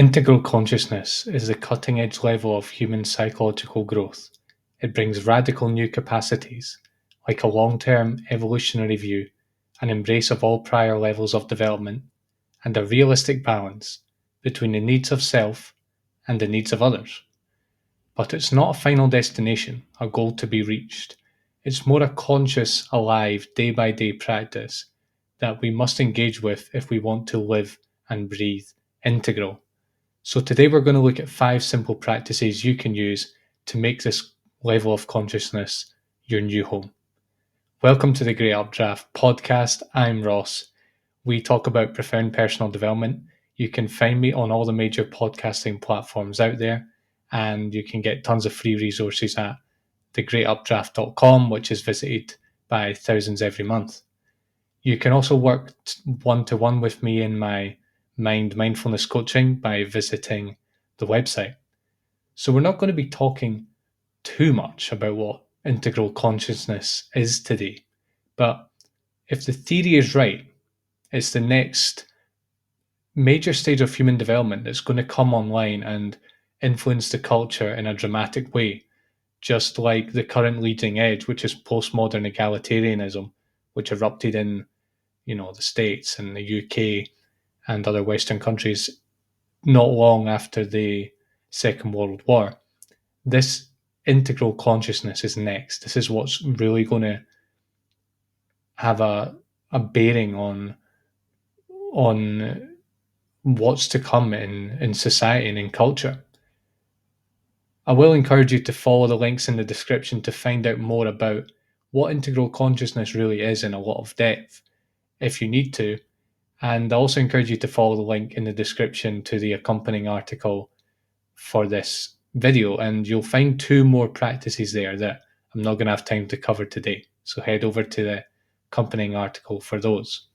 Integral consciousness is the cutting edge level of human psychological growth. It brings radical new capacities, like a long term evolutionary view, an embrace of all prior levels of development, and a realistic balance between the needs of self and the needs of others. But it's not a final destination, a goal to be reached. It's more a conscious, alive, day by day practice that we must engage with if we want to live and breathe integral. So today we're going to look at 5 simple practices you can use to make this level of consciousness your new home. Welcome to the Great Updraft podcast. I'm Ross. We talk about profound personal development. You can find me on all the major podcasting platforms out there, and you can get tons of free resources at thegreatupdraft.com, which is visited by thousands every month. You can also work one-to-one with me in my mindfulness coaching by visiting the website. So we're not going to be talking too much about what integral consciousness is today, but if the theory is right, it's the next major stage of human development that's going to come online and influence the culture in a dramatic way, just like the current leading edge, which is postmodern egalitarianism, which erupted in the States and the UK and other Western countries not long after the Second World War. This integral consciousness is next. This is what's really going to have a bearing on what's to come in society and in culture. I will encourage you to follow the links in the description to find out more about what integral consciousness really is in a lot of depth, if you need to. And I also encourage you to follow the link in the description to the accompanying article for this video, and you'll find 2 more practices there that I'm not going to have time to cover today. So head over to the accompanying article for those.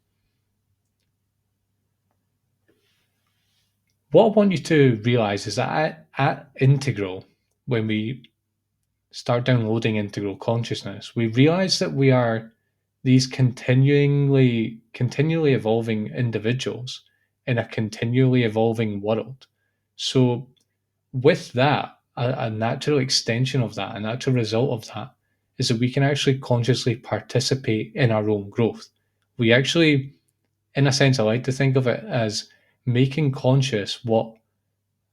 What I want you to realize is that at Integral, when we start downloading Integral Consciousness, we realize that we are these continually evolving individuals in a continually evolving world. So with that, a natural extension of that, a natural result of that, is that we can actually consciously participate in our own growth. We actually, in a sense, I like to think of it as making conscious what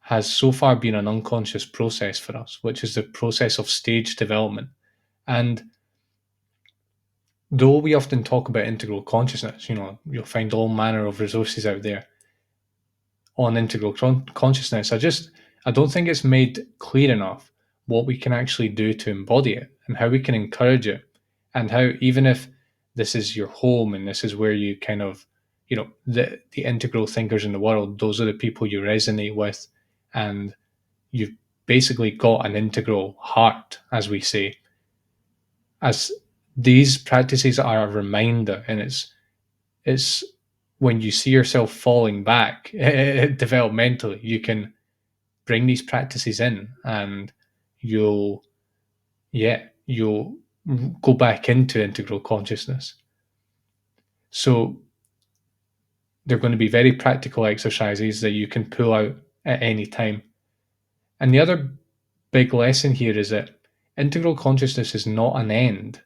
has so far been an unconscious process for us, which is the process of stage development. And though we often talk about integral consciousness, you'll find all manner of resources out there on integral consciousness. I don't think it's made clear enough what we can actually do to embody it and how we can encourage it, and how even if this is your home and this is where you kind of, the integral thinkers in the world, those are the people you resonate with, and you've basically got an integral heart, as we say, as these practices are a reminder. And it's when you see yourself falling back developmentally, you can bring these practices in, and you'll go back into integral consciousness. So they're going to be very practical exercises that you can pull out at any time. And the other big lesson here is that integral consciousness is not an end.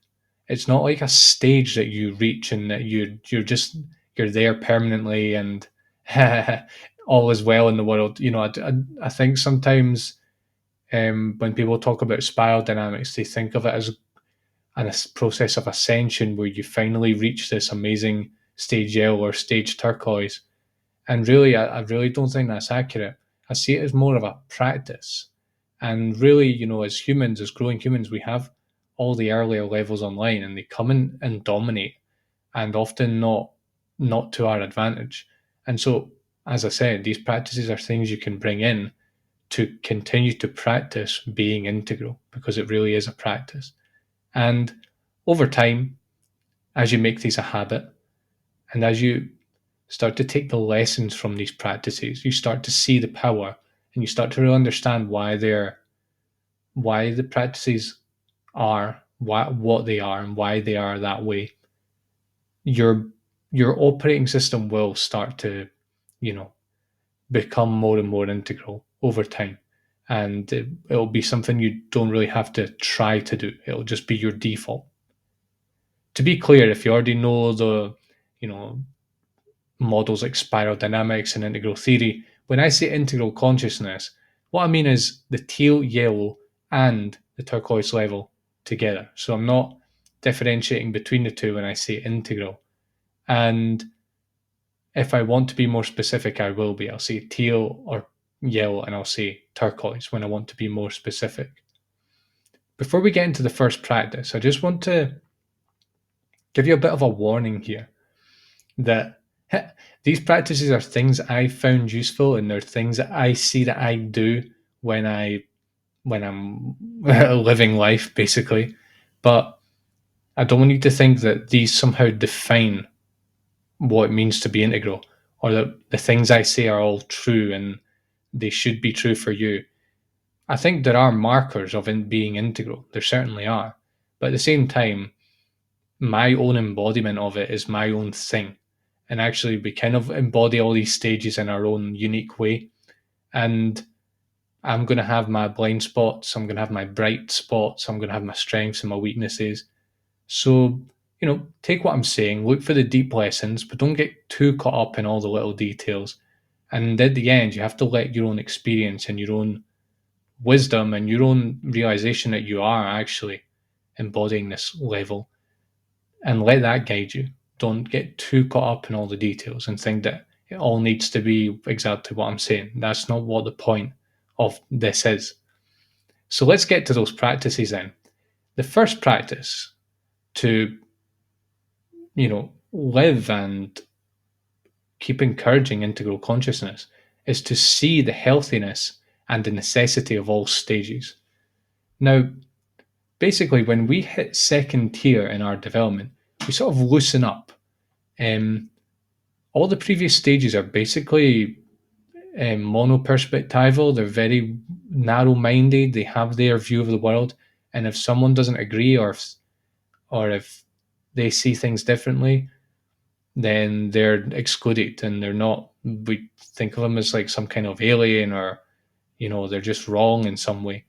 It's not like a stage that you reach and that you're there permanently and all is well in the world. I think sometimes when people talk about spiral dynamics, they think of it as a process of ascension where you finally reach this amazing stage yellow or stage turquoise. And really, I really don't think that's accurate. I see it as more of a practice. And really, as humans, as growing humans, we have all the earlier levels online, and they come in and dominate, and often not to our advantage. And so, as I said, these practices are things you can bring in to continue to practice being integral, because it really is a practice. And over time, as you make these a habit, and as you start to take the lessons from these practices, you start to see the power, and you start to really understand why the practices are what they are and why they are that way. Your operating system will start to, become more and more integral over time. And it'll be something you don't really have to try to do. It'll just be your default. To be clear, if you already know the, you know, models like spiral dynamics and integral theory, when I say integral consciousness, what I mean is the teal, yellow, and the turquoise level together. So I'm not differentiating between the two when I say integral. And if I want to be more specific, I will be. I'll say teal or yellow, and I'll say turquoise when I want to be more specific. Before we get into the first practice, I just want to give you a bit of a warning here that these practices are things I found useful, and they're things that I see that I do when I'm living life, basically. But I don't want you to think that these somehow define what it means to be integral, or that the things I say are all true and they should be true for you. I think there are markers of being integral. There certainly are. But at the same time, my own embodiment of it is my own thing. And actually, we kind of embody all these stages in our own unique way. And I'm going to have my blind spots. I'm going to have my bright spots. I'm going to have my strengths and my weaknesses. So, take what I'm saying, look for the deep lessons, but don't get too caught up in all the little details. And at the end, you have to let your own experience and your own wisdom and your own realization that you are actually embodying this level, and let that guide you. Don't get too caught up in all the details and think that it all needs to be exactly what I'm saying. That's not what the point of this is. So let's get to those practices then. The first practice to, live and keep encouraging integral consciousness is to see the healthiness and the necessity of all stages. Now, basically, when we hit second tier in our development, we sort of loosen up. All the previous stages are basically monoperspectival. They're very narrow-minded. They have their view of the world, and if someone doesn't agree, or if they see things differently, then they're excluded, and they're not. We think of them as like some kind of alien, or they're just wrong in some way.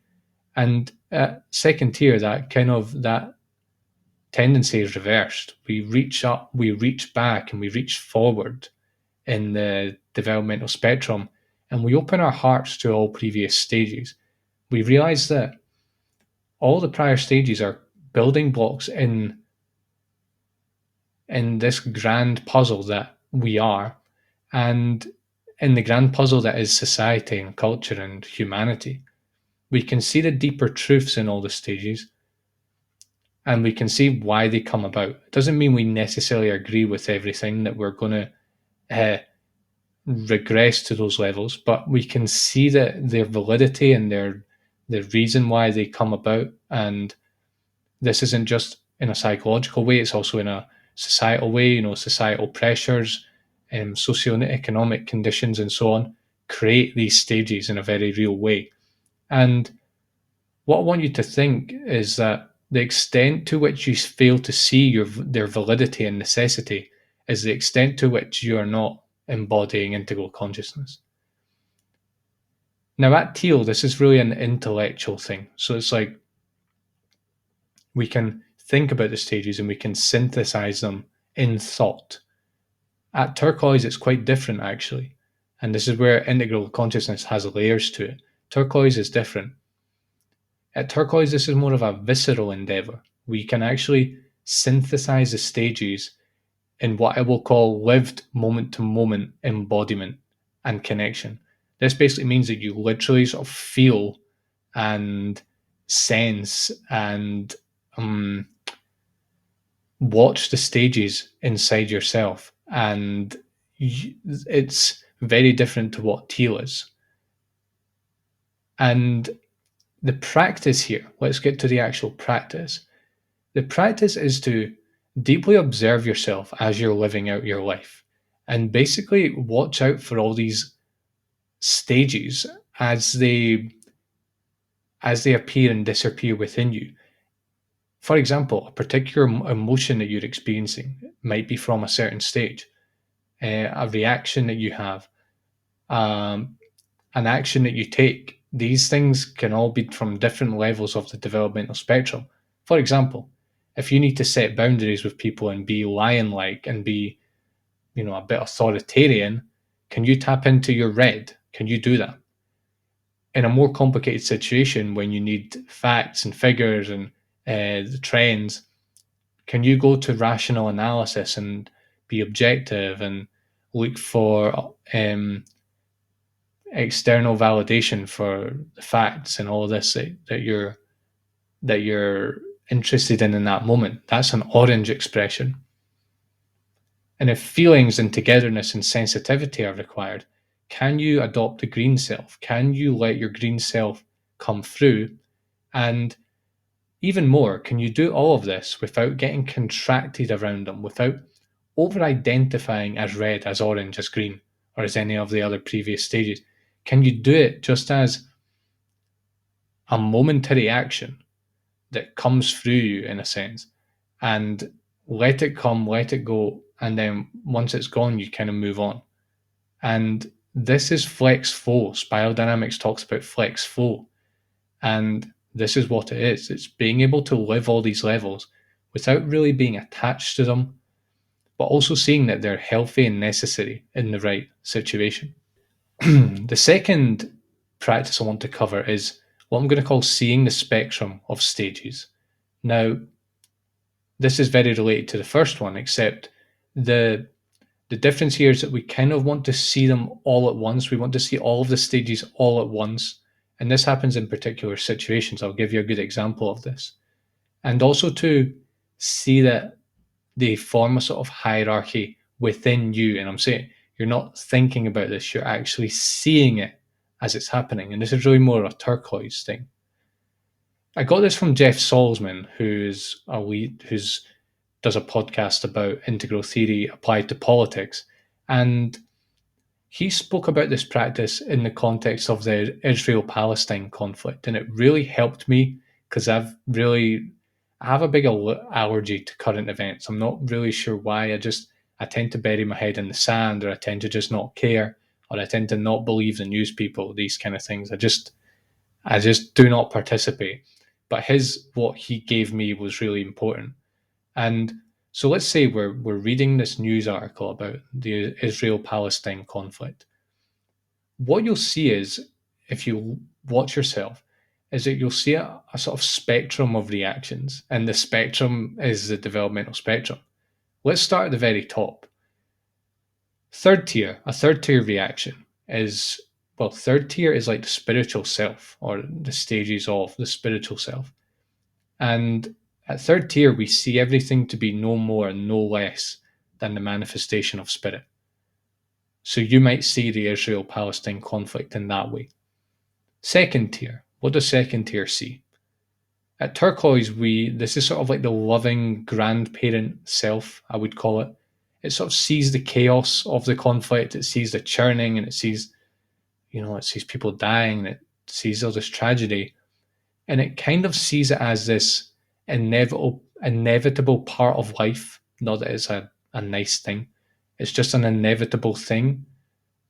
And at second tier, that tendency is reversed. We reach up, we reach back, and we reach forward in the developmental spectrum, and we open our hearts to all previous stages. We realize that all the prior stages are building blocks in this grand puzzle that we are, and in the grand puzzle that is society and culture and humanity. We can see the deeper truths in all the stages, and we can see why they come about. It doesn't mean we necessarily agree with everything, that we're going to regress to those levels, but we can see that their validity and the reason why they come about. And this isn't just in a psychological way, it's also in a societal way. Societal pressures and socioeconomic conditions and so on create these stages in a very real way. And what I want you to think is that the extent to which you fail to see their validity and necessity is the extent to which you are not embodying integral consciousness. Now, at Teal, this is really an intellectual thing. So it's like we can think about the stages and we can synthesize them in thought. At Turquoise, it's quite different, actually. And this is where integral consciousness has layers to it. Turquoise is different. At Turquoise, this is more of a visceral endeavor. We can actually synthesize the stages in what I will call lived moment to moment embodiment and connection. This basically means that you literally sort of feel and sense and watch the stages inside yourself. And it's very different to what Teal is. And the practice here, let's get to the actual practice. The practice is to deeply observe yourself as you're living out your life, and basically watch out for all these stages as they appear and disappear within you. For example, a particular emotion that you're experiencing might be from a certain stage, a reaction that you have, um, an action that you take. These things can all be from different levels of the developmental spectrum. For example, if you need to set boundaries with people and be lion-like and be, a bit authoritarian, can you tap into your red? Can you do that? In a more complicated situation, when you need facts and figures and the trends, can you go to rational analysis and be objective and look for external validation for the facts and all of this that you're interested in that moment? That's an orange expression. And if feelings and togetherness and sensitivity are required, can you adopt the green self? Can you let your green self come through? And even more, can you do all of this without getting contracted around them, without over identifying as red, as orange, as green, or as any of the other previous stages? Can you do it just as a momentary action that comes through you, in a sense, and let it come, let it go, and then once it's gone, you kind of move on? And this is flex flow. Spiraldynamics talks about flex flow. And this is what it is. It's being able to live all these levels without really being attached to them, but also seeing that they're healthy and necessary in the right situation. The second practice I want to cover is what I'm going to call seeing the spectrum of stages. Now, this is very related to the first one, except the the difference here is that we kind of want to see them all at once. We want to see all of the stages all at once. And this happens in particular situations. I'll give you a good example of this. And also to see that they form a sort of hierarchy within you. And I'm saying you're not thinking about this, you're actually seeing it as it's happening. And this is really more a turquoise thing. I got this from Jeff Salzman, who's does a podcast about integral theory applied to politics. And he spoke about this practice in the context of the Israel-Palestine conflict, and it really helped me because I have a big allergy to current events. I'm not really sure why. I tend to bury my head in the sand, or I tend to just not care, or I tend to not believe the news people. These kind of things. I just do not participate. But what he gave me was really important. And so let's say we're reading this news article about the Israel-Palestine conflict. What you'll see is, if you watch yourself, is that you'll see a sort of spectrum of reactions, and the spectrum is the developmental spectrum. Let's start at the very top. A third tier reaction is, third tier is like the spiritual self, or the stages of the spiritual self. And at third tier, we see everything to be no more and no less than the manifestation of spirit. So you might see the Israel-Palestine conflict in that way. Second tier, what does second tier see? At turquoise, this is sort of like the loving grandparent self, I would call it. It sort of sees the chaos of the conflict, it sees the churning, and it sees people dying, and it sees all this tragedy. And it kind of sees it as this inevitable part of life. Not that it's a nice thing. It's just an inevitable thing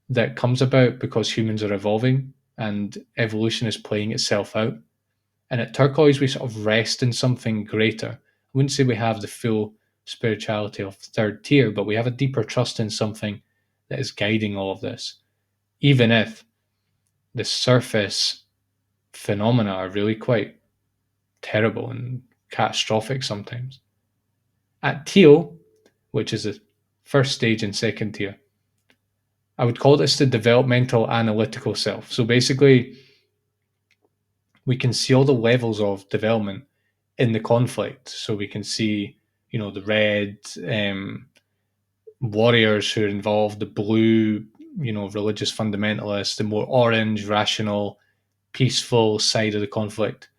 that comes about because humans are evolving and evolution is playing itself out. And at turquoise, we sort of rest in something greater. I wouldn't say we have the full spirituality of third tier, but we have a deeper trust in something that is guiding all of this, even if the surface phenomena are really quite terrible and catastrophic sometimes. At teal, which is the first stage in second tier, I would call this the developmental analytical self. So basically, we can see all the levels of development in the conflict. So we can see, the red warriors who are involved, the blue, religious fundamentalists, the more orange, rational, peaceful side of the conflict.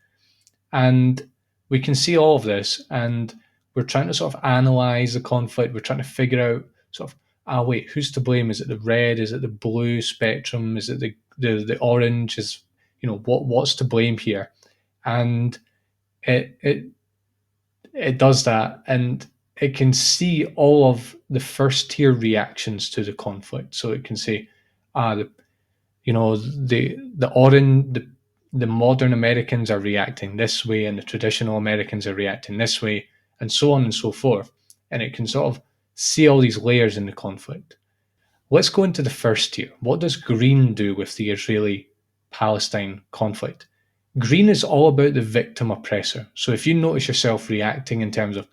And we can see all of this, and we're trying to sort of analyze the conflict. We're trying to figure out sort of, wait, who's to blame? Is it the red? Is it the blue spectrum? Is it the orange? Is, what's to blame here? And it does that, and it can see all of the first tier reactions to the conflict. So it can say, The modern Americans are reacting this way, and the traditional Americans are reacting this way, and so on and so forth. And it can sort of see all these layers in the conflict. Let's go into the first tier. What does green do with the Israeli Palestine conflict? Green is all about the victim oppressor. So if you notice yourself reacting in terms of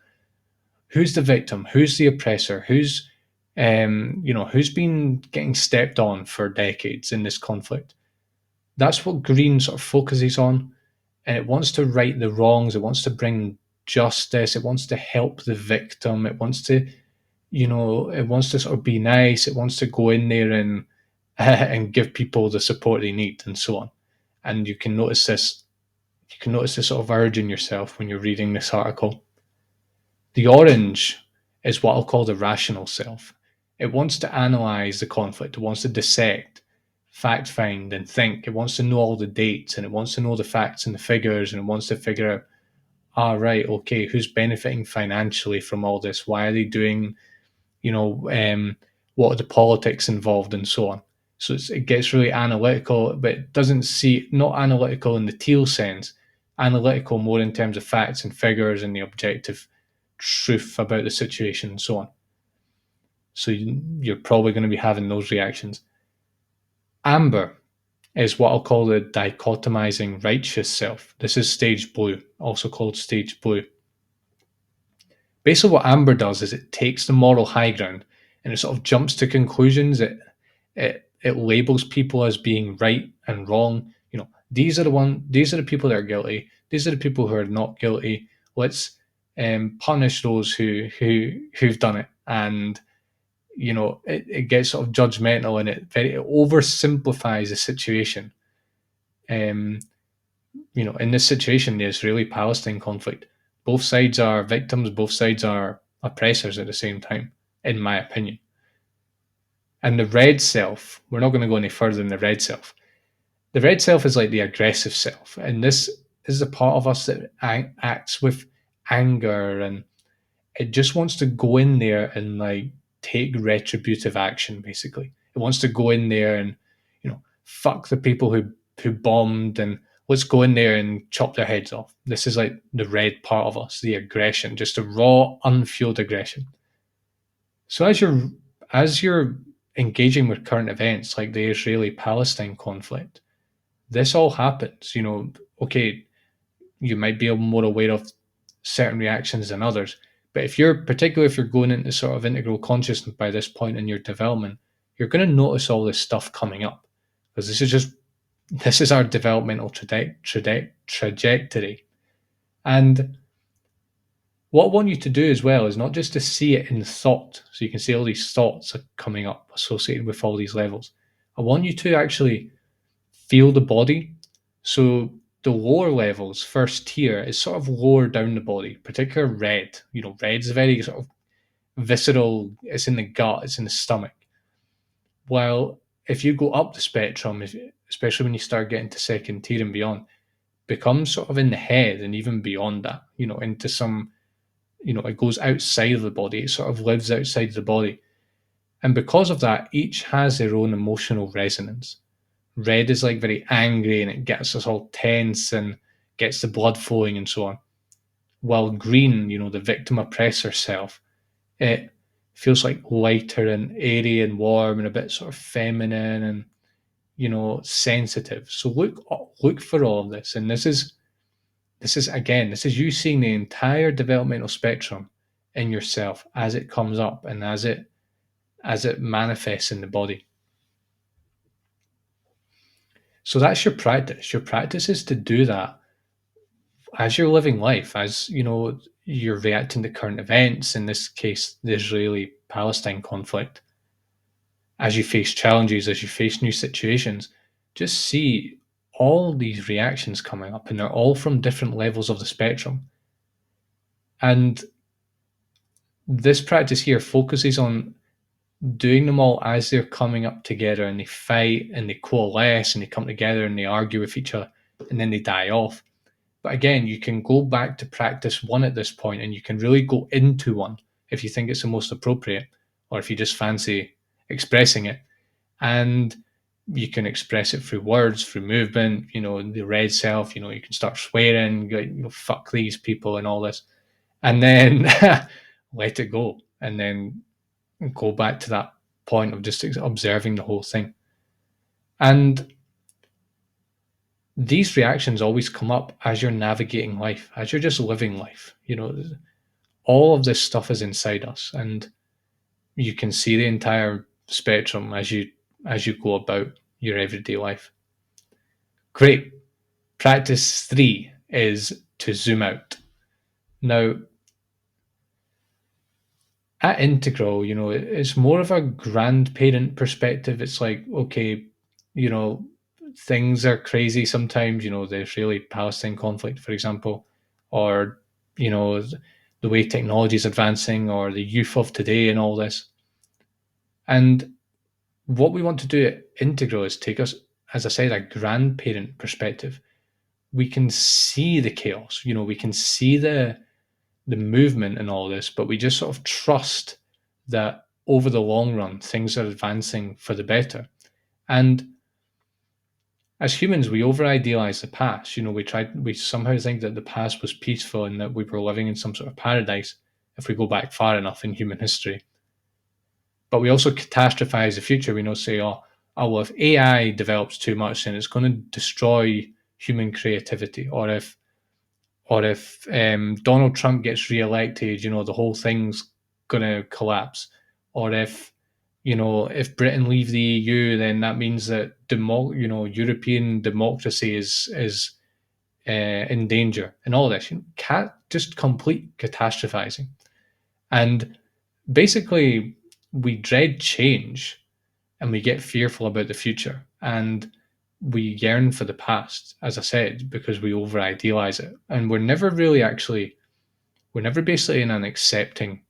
who's the victim, who's the oppressor, who's been getting stepped on for decades in this conflict, that's what green sort of focuses on. And it wants to right the wrongs, it wants to bring justice, it wants to help the victim, it wants to sort of be nice, it wants to go in there and and give people the support they need and so on. And you can notice this sort of urge in yourself when you're reading this article. The orange is what I'll call the rational self. It wants to analyze the conflict, it wants to dissect, fact find, and think. It wants to know all the dates, and it wants to know the facts and the figures, and it wants to figure out, right, okay, who's benefiting financially from all this? Why are they doing, you know, what are the politics involved, and so on. So it gets really analytical, but it doesn't see, not analytical in the Teal sense, analytical more in terms of facts and figures and the objective truth about the situation and so on. So you're probably going to be having those reactions. Amber is what I'll call the dichotomizing righteous self. This is stage blue, also called stage blue. Basically, what amber does is it takes the moral high ground and it sort of jumps to conclusions. It labels people as being right and wrong. These are the people that are guilty. These are the people who are not guilty. Let's punish those who've done it. And it gets sort of judgmental, and it oversimplifies the situation. Um, in this situation, the Israeli-Palestine conflict, both sides are victims, both sides are oppressors at the same time, in my opinion. And the red self, we're not going to go any further than the red self. The red self is like the aggressive self, and this is the part of us that acts with anger, and it just wants to go in there and like take retributive action. Basically, it wants to go in there and fuck the people who bombed, and let's go in there and chop their heads off. This is like the red part of us, the aggression, just a raw, unfueled aggression. So as you're engaging with current events like the Israeli-Palestine conflict, this all happens. Okay, you might be more aware of certain reactions than others, but particularly if you're going into sort of integral consciousness by this point in your development, you're going to notice all this stuff coming up, because this is our developmental trajectory. And what I want you to do as well is not just to see it in thought, so you can see all these thoughts are coming up associated with all these levels. I want you to actually feel the body. So the lower levels, first tier, is sort of lower down the body, particularly red. Red's very sort of visceral, it's in the gut, it's in the stomach. While if you go up the spectrum, especially when you start getting to second tier and beyond, becomes sort of in the head and even beyond that, into some, it goes outside of the body, it sort of lives outside the body. And because of that, each has their own emotional resonance. Red is like very angry and it gets us all tense and gets the blood flowing and so on. While green, the victim oppressor self, it feels like lighter and airy and warm and a bit sort of feminine and sensitive. So look for all of this. And this is you seeing the entire developmental spectrum in yourself as it comes up and as it manifests in the body. So that's your practice. Your practice is to do that as you're living life, as you're reacting to current events, in this case, the Israeli Palestine conflict, as you face challenges, as you face new situations, just see all these reactions coming up, and they're all from different levels of the spectrum. And this practice here focuses on doing them all as they're coming up together, and they fight and they coalesce and they come together and they argue with each other and then they die off. But again, you can go back to practice one at this point, and you can really go into one if you think it's the most appropriate, or if you just fancy expressing it. And you can express it through words, through movement, the red self, you can start swearing, fuck these people and all this. And then let it go. And then go back to that point of just observing the whole thing. And these reactions always come up as you're navigating life, as you're just living life. All of this stuff is inside us, and you can see the entire spectrum as you go about your everyday life. Great. Practice 3 is to zoom out. Now, at Integral, it's more of a grandparent perspective. It's like, okay, you know, things are crazy sometimes, the Israeli Palestine conflict, for example, or, the way technology is advancing, or the youth of today and all this. And what we want to do at Integral is take us, as I said, a grandparent perspective. We can see the chaos, we can see the movement and all this, but we just sort of trust that over the long run things are advancing for the better. And as humans, we over idealize the past. We somehow think that the past was peaceful and that we were living in some sort of paradise if we go back far enough in human history. But we also catastrophize the future. We say, well, if AI develops too much, then it's going to destroy human creativity. Or if Donald Trump gets reelected, the whole thing's going to collapse. Or if Britain leave the EU, then that means that European democracy is in danger, and all this. Just complete catastrophizing, and basically we dread change, and we get fearful about the future, and we yearn for the past, as I said, because we over idealize it, and we're never basically in an accepting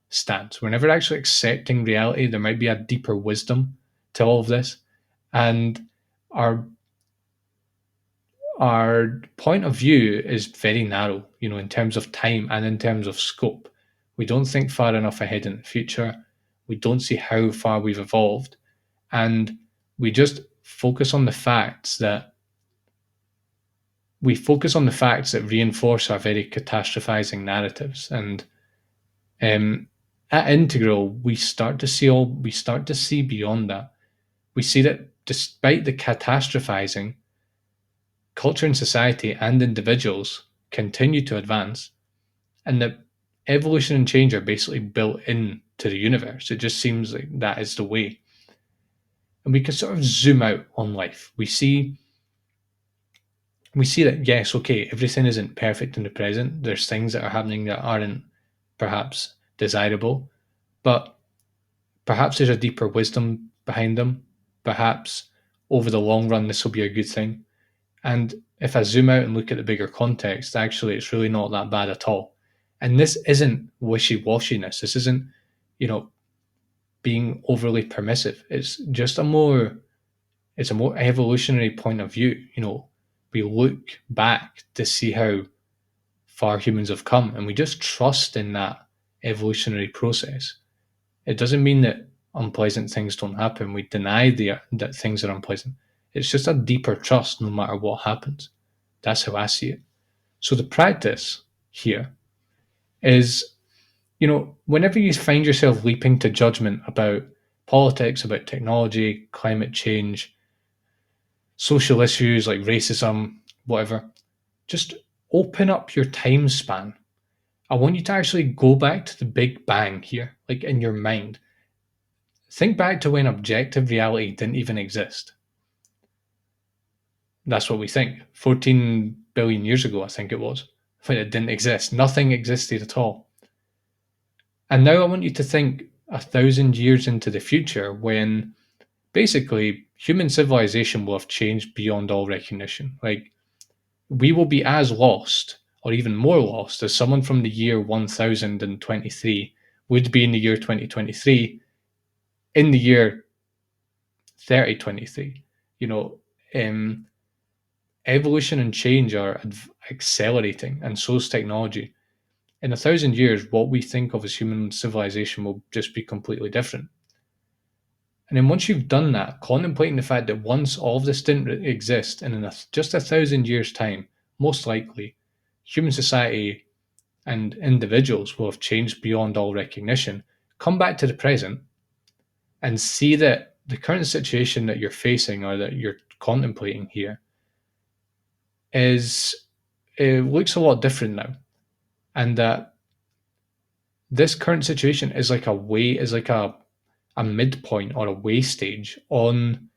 stance. We're never actually accepting reality. There might be a deeper wisdom to all of this, and our our point of view is very narrow, in terms of time and in terms of scope. We don't think far enough ahead in the future. We don't see how far we've evolved, and we just focus on the facts that reinforce our very catastrophizing narratives. And at Integral, we start to see beyond that. We see that despite the catastrophizing, culture and society and individuals continue to advance, and that evolution and change are basically built into the universe. It just seems like that is the way. And we can sort of zoom out on life. We see that, yes, okay, everything isn't perfect in the present. There's things that are happening that aren't perhaps desirable, but perhaps there's a deeper wisdom behind them. Perhaps over the long run, this will be a good thing. And if I zoom out and look at the bigger context, actually, it's really not that bad at all. And this isn't wishy-washiness. This isn't, being overly permissive. It's just a more evolutionary point of view. We look back to see how far humans have come, and we just trust in that evolutionary process. It doesn't mean that unpleasant things don't happen. We deny that things are unpleasant. It's just a deeper trust no matter what happens. That's how I see it. So the practice here is, whenever you find yourself leaping to judgment about politics, about technology, climate change, social issues like racism, whatever, just open up your time span. I want you to actually go back to the Big Bang here, like in your mind. Think back to when objective reality didn't even exist. That's what we think. 14 billion years ago, I think it was, when it didn't exist. Nothing existed at all. And now I want you to think 1,000 years into the future, when basically human civilization will have changed beyond all recognition. Like, we will be as lost, or even more lost, as someone from the year 1023 would be in the year 2023, in the year 3023. Evolution and change are accelerating, and so is technology. In 1,000 years, what we think of as human civilization will just be completely different. And then once you've done that, contemplating the fact that once all of this didn't exist, and in just 1,000 years' time, most likely, human society and individuals will have changed beyond all recognition, come back to the present and see that the current situation that you're facing or that you're contemplating here is it looks a lot different now, and that this current situation is like a midpoint or a way stage on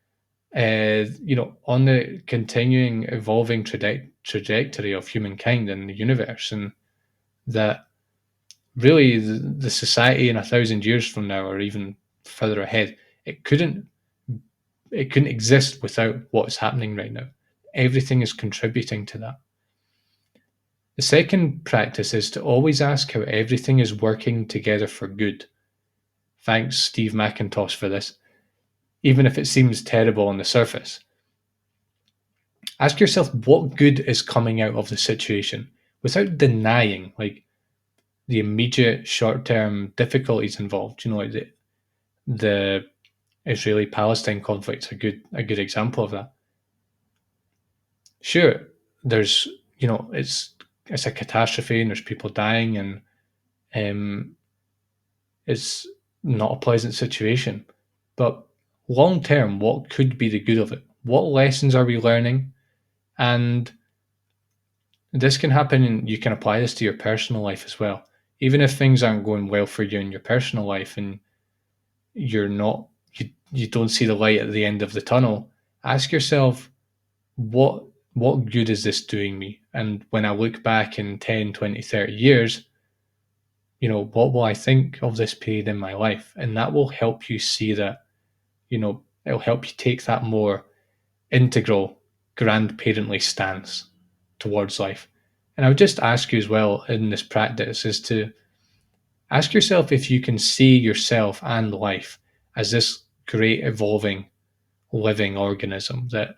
on the continuing evolving trajectory of humankind and the universe, and that really the society in 1,000 years from now or even further ahead, it couldn't it couldn't exist without what is happening right now. Everything is contributing to that. The second practice is to always ask how everything is working together for good. Thanks, Steve McIntosh, for this. Even if it seems terrible on the surface, ask yourself what good is coming out of the situation without denying the immediate short-term difficulties involved. Like the Israeli-Palestine conflict's a good example of that. Sure, there's it's a catastrophe and there's people dying, and um, it's not a pleasant situation. But long term, what could be the good of it? What lessons are we learning? And this can happen, and you can apply this to your personal life as well. Even if things aren't going well for you in your personal life and you're not you don't see the light at the end of the tunnel, ask yourself what what good is this doing me? And when I look back in 10, 20, 30 years, what will I think of this period in my life? And that will help you see that, it'll help you take that more integral, grandparently stance towards life. And I would just ask you as well in this practice is to ask yourself if you can see yourself and life as this great evolving living organism that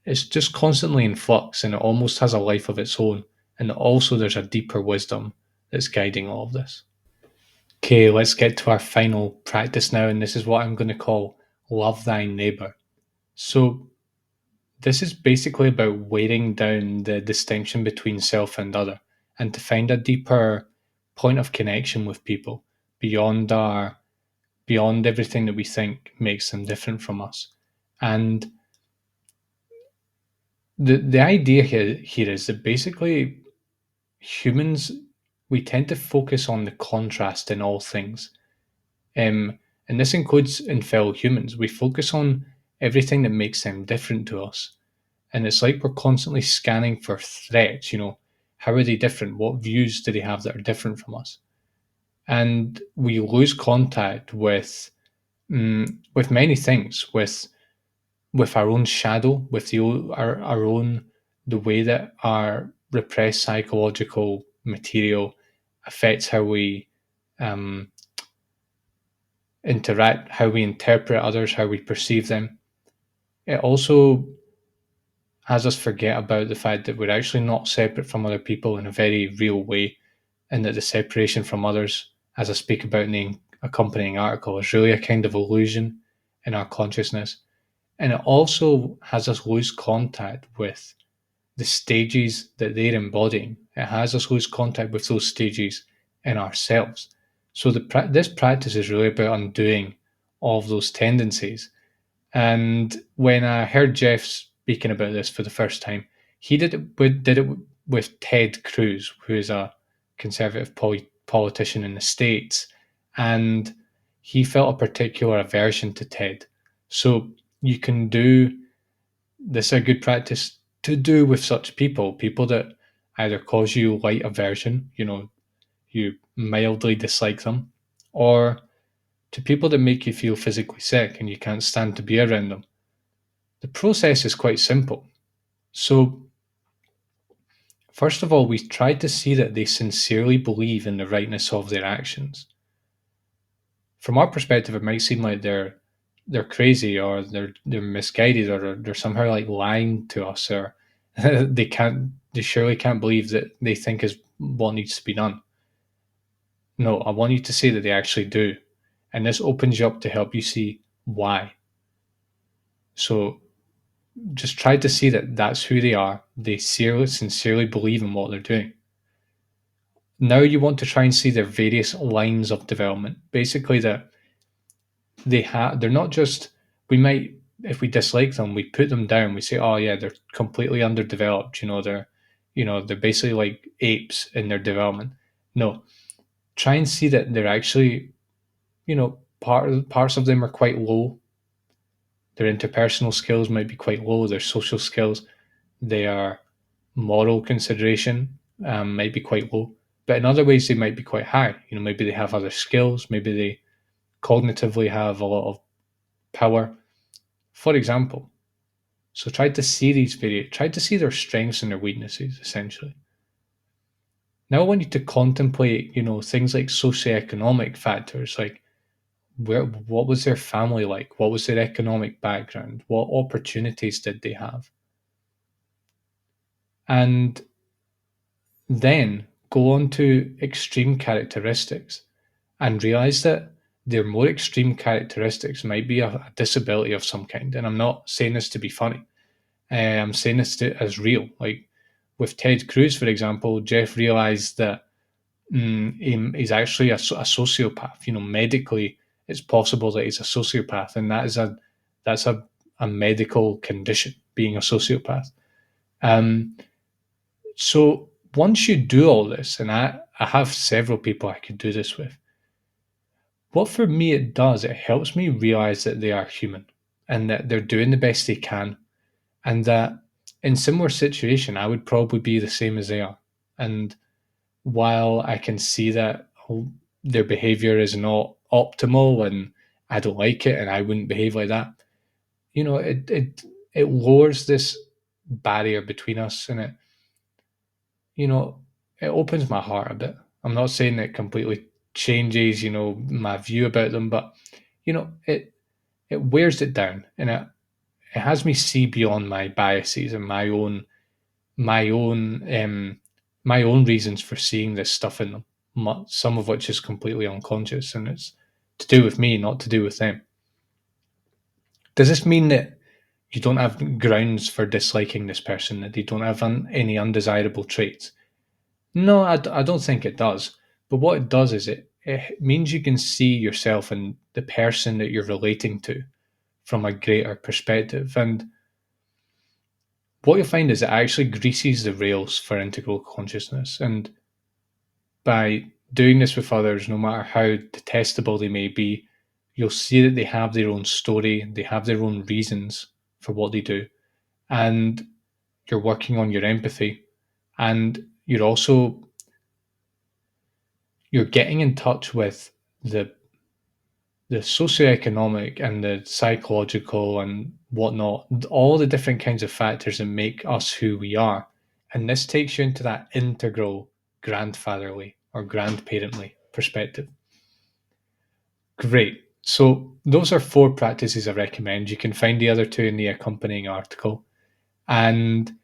is just constantly in flux and it almost has a life of its own. And also there's a deeper wisdom that's guiding all of this. Okay, let's get to our final practice now, and this is what I'm going to call love thy neighbor. So this is basically about weighing down the distinction between self and other, and to find a deeper point of connection with people beyond everything that we think makes them different from us. And the idea here is that basically humans, we tend to focus on the contrast in all things. And this includes in fellow humans. We focus on everything that makes them different to us. And it's like we're constantly scanning for threats. How are they different? What views do they have that are different from us? And we lose contact with many things, with our own shadow, with our own the way that our repressed psychological material affects how we um, interact, how we interpret others, how we perceive them. It also has us forget about the fact that we're actually not separate from other people in a very real way, and that the separation from others, as I speak about in the accompanying article, is really a kind of illusion in our consciousness. And it also has us lose contact with the stages that they're embodying. It has us lose contact with those stages in ourselves. So this practice is really about undoing all of those tendencies. And when I heard Jeff speaking about this for the first time, he did it with Ted Cruz, who is a conservative politician in the States, and he felt a particular aversion to Ted. So you can do this is a good practice to do with such people that either cause you light aversion, you mildly dislike them, or to people that make you feel physically sick and you can't stand to be around them. The process is quite simple. So, first of all, we try to see that they sincerely believe in the rightness of their actions. From our perspective, it might seem like they're crazy or they're misguided or they're somehow like lying to us, or they surely can't believe that they think is what needs to be done. No, I want you to say that they actually do. And this opens you up to help you see why. So just try to see that that's who they are. They sincerely believe in what they're doing. Now you want to try and see their various lines of development. Basically, that they're not just, we might, if we dislike them, we put them down. We say, oh yeah, they're completely underdeveloped. They're basically like apes in their development. No, try and see that they're actually, parts of them are quite low. Their interpersonal skills might be quite low. Their social skills, their moral consideration might be quite low. But in other ways, they might be quite high. Maybe they have other skills. Maybe they cognitively have a lot of power, for example. So try to see try to see their strengths and their weaknesses, essentially. Now I want you to contemplate, things like socioeconomic factors, like what was their family like? What was their economic background? What opportunities did they have? And then go on to extreme characteristics and realize that their more extreme characteristics might be a disability of some kind. And I'm not saying this to be funny. I'm saying this as real. Like with Ted Cruz, for example, Jeff realized that he's actually a sociopath. Medically, it's possible that he's a sociopath, and that's a medical condition, being a sociopath. Um, so once you do all this, and I have several people I could do this with, what for me it does, it helps me realize that they are human and that they're doing the best they can, and that in similar situation, I would probably be the same as they are. And while I can see that their behavior is not optimal and I don't like it and I wouldn't behave like that, it lowers this barrier between us, and you know, it opens my heart a bit. I'm not saying it completely changes, my view about them, but it wears it down, and it has me see beyond my biases and my own my own reasons for seeing this stuff in them. Some of which is completely unconscious, and it's to do with me, not to do with them. Does this mean that you don't have grounds for disliking this person, that they don't have any undesirable traits? No, I don't think it does. But what it does is it means you can see yourself and the person that you're relating to from a greater perspective. And what you'll find is it actually greases the rails for integral consciousness. And by doing this with others, no matter how detestable they may be, you'll see that they have their own story, they have their own reasons for what they do. And you're working on your empathy. And you're getting in touch with the the socioeconomic and the psychological and whatnot, all the different kinds of factors that make us who we are. And this takes you into that integral grandfatherly or grandparently perspective. Great. So those are 4 practices I recommend. You can find the other 2 in the accompanying article. And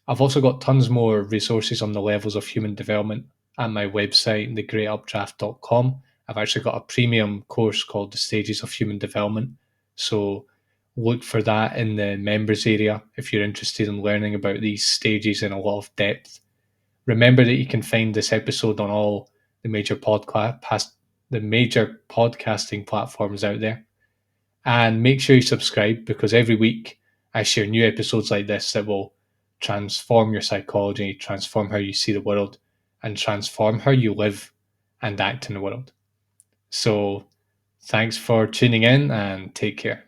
I've also got tons more resources on the levels of human development at my website, thegreatupdraft.com. I've actually got a premium course called The Stages of Human Development. So look for that in the members area if you're interested in learning about these stages in a lot of depth. Remember that you can find this episode on all the major podcasting platforms out there. And make sure you subscribe, because every week I share new episodes like this that will transform your psychology, transform how you see the world, and transform how you live and act in the world. So thanks for tuning in, and take care.